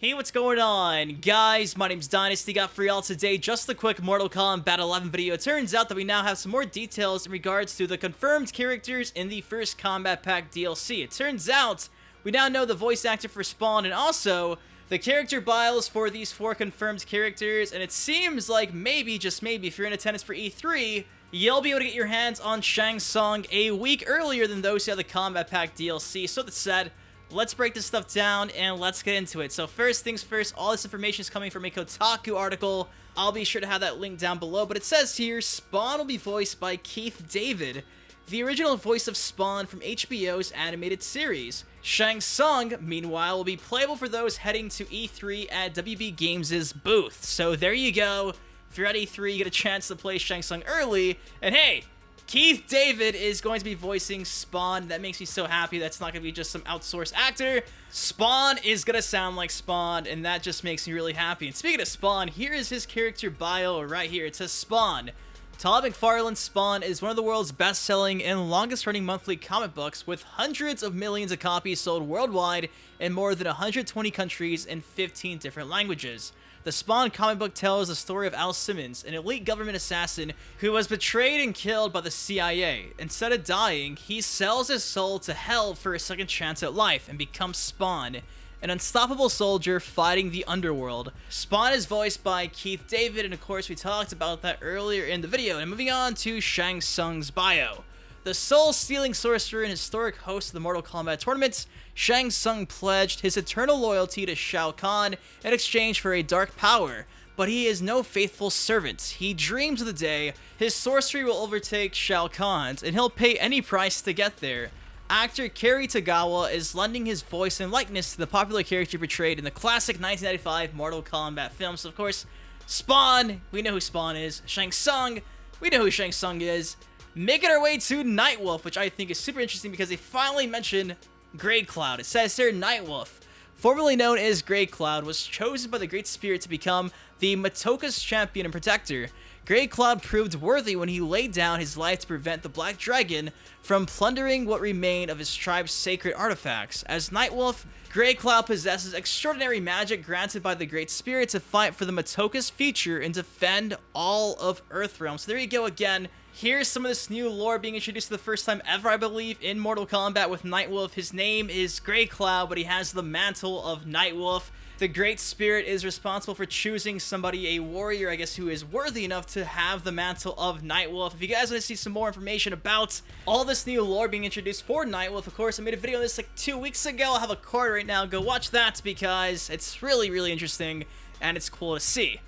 Hey, what's going on? Guys, my name's Dynasty, got for y'all today just a quick Mortal Kombat 11 video. It turns out that we now have some more details in regards to the confirmed characters in the first Combat Pack DLC. It turns out we now know the voice actor for Spawn and also the character bios for these 4 confirmed characters, and it seems like maybe, just maybe, if you're in attendance for E3, you'll be able to get your hands on Shang Tsung a week earlier than those who have the Combat Pack DLC. So that said, let's break this stuff down and let's get into it. So first things first, all this information is coming from a Kotaku article. I'll be sure to have that link down below, but it says here, Spawn will be voiced by Keith David, the original voice of Spawn from HBO's animated series. Shang Tsung, meanwhile, will be playable for those heading to E3 at WB Games' booth. So there you go. If you're at E3, you get a chance to play Shang Tsung early, and hey, Keith David is going to be voicing Spawn. That makes me so happy. That's not going to be just some outsourced actor. Spawn is going to sound like Spawn, and that just makes me really happy. And speaking of Spawn, here is his character bio right here. It says Spawn. Todd McFarlane's Spawn is one of the world's best-selling and longest-running monthly comic books, with hundreds of millions of copies sold worldwide in more than 120 countries in 15 different languages. The Spawn comic book tells the story of Al Simmons, an elite government assassin who was betrayed and killed by the CIA. Instead of dying, he sells his soul to hell for a second chance at life and becomes Spawn, an unstoppable soldier fighting the underworld. Spawn is voiced by Keith David, and of course we talked about that earlier in the video. And moving on to Shang Tsung's bio. The soul-stealing sorcerer and historic host of the Mortal Kombat tournaments, Shang Tsung pledged his eternal loyalty to Shao Kahn in exchange for a dark power, but he is no faithful servant. He dreams of the day his sorcery will overtake Shao Kahn's, and he'll pay any price to get there. Actor Cary Tagawa is lending his voice and likeness to the popular character portrayed in the classic 1995 Mortal Kombat film. So of course, Spawn, we know who Spawn is. Shang Tsung, we know who Shang Tsung is. Making our way to Nightwolf, which I think is super interesting because they finally mention Grey Cloud. It says here, Nightwolf, formerly known as Grey Cloud, was chosen by the Great Spirit to become the Matoka's champion and protector. Grey Cloud proved worthy when he laid down his life to prevent the Black Dragon from plundering what remained of his tribe's sacred artifacts. As Nightwolf, Grey Cloud possesses extraordinary magic granted by the Great Spirit to fight for the Matoka's future and defend all of Earthrealm. So there you go again. Here's some of this new lore being introduced for the first time ever, I believe, in Mortal Kombat with Nightwolf. His name is Grey Cloud, but he has the mantle of Nightwolf. The Great Spirit is responsible for choosing somebody, a warrior, I guess, who is worthy enough to have the mantle of Nightwolf. If you guys want to see some more information about all this new lore being introduced for Nightwolf, of course, I made a video on this like 2 weeks ago. I'll have a card right now. Go watch that because it's really, really interesting and it's cool to see.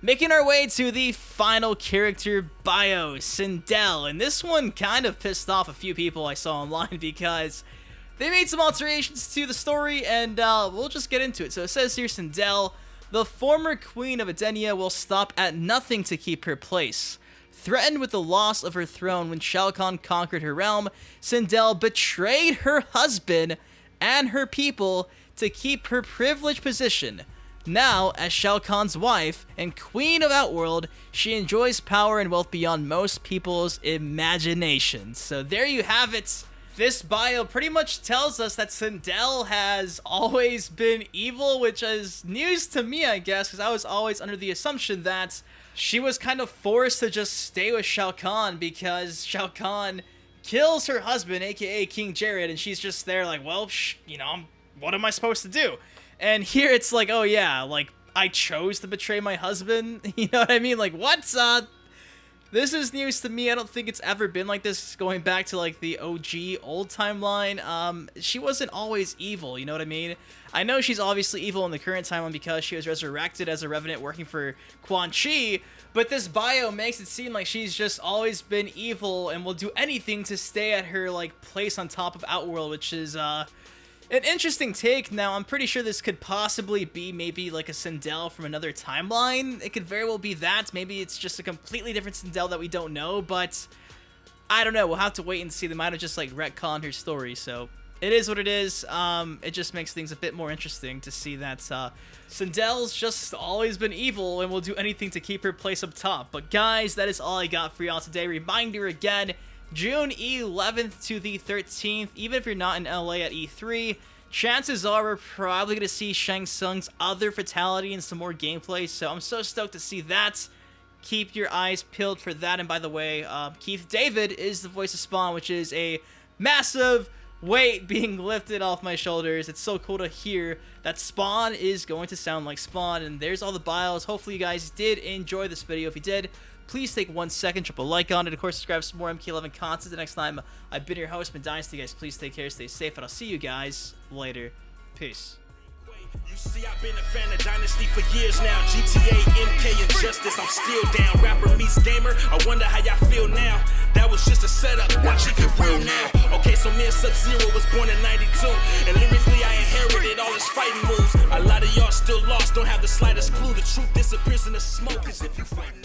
Making our way to the final character bio, Sindel, and this one kind of pissed off a few people I saw online because they made some alterations to the story, and we'll just get into it. So it says here, Sindel, the former queen of Edenia, will stop at nothing to keep her place. Threatened with the loss of her throne when Shao Kahn conquered her realm, Sindel betrayed her husband and her people to keep her privileged position. Now, as Shao Kahn's wife and queen of Outworld, she enjoys power and wealth beyond most people's imagination. So there you have it. This bio pretty much tells us that Sindel has always been evil, which is news to me, I guess, because I was always under the assumption that she was kind of forced to just stay with Shao Kahn because Shao Kahn kills her husband, aka King Jared, and she's just there like, well, you know, what am I supposed to do? And here it's like, oh yeah, like, I chose to betray my husband, you know what I mean? Like, what? This is news to me. I don't think it's ever been like this, going back to, like, the OG old timeline. She wasn't always evil, you know what I mean? I know she's obviously evil in the current timeline because she was resurrected as a Revenant working for Quan Chi, but this bio makes it seem like she's just always been evil and will do anything to stay at her, like, place on top of Outworld, which is, an interesting take. Now, I'm pretty sure this could possibly be maybe like a Sindel from another timeline. It could very well be that. Maybe it's just a completely different Sindel that we don't know, but I don't know. We'll have to wait and see. They might have just like retconned her story, so it is what it is. It just makes things a bit more interesting to see that Sindel's just always been evil and will do anything to keep her place up top. But guys, that is all I got for y'all today. Reminder again, June 11th to the 13th, even if you're not in LA at E3, chances are we're probably going to see Shang Tsung's other fatality and some more gameplay, so I'm so stoked to see that. Keep your eyes peeled for that. And by the way, Keith David is the voice of Spawn, which is a massive weight being lifted off my shoulders. It's so cool to hear that Spawn is going to sound like Spawn. And there's all the bios. Hopefully you guys did enjoy this video. If you did, please take 1 second, drop a like on it. Of course, subscribe for some more MK11 content. The next time, I've been your host, been Dynasty. Guys, please take care, stay safe, and I'll see you guys later. Peace. You see, I've been a fan of Dynasty for years now. GTA, MK, and Justice, I'm still down. Rapper meets gamer, I wonder how y'all feel now. That was just a setup, watch it get real now. Okay, so me and Sub-Zero was born in 92, and lyrically I inherited all his fighting moves. A lot of y'all still lost, don't have the slightest clue. The truth disappears in the smoke as if you fighting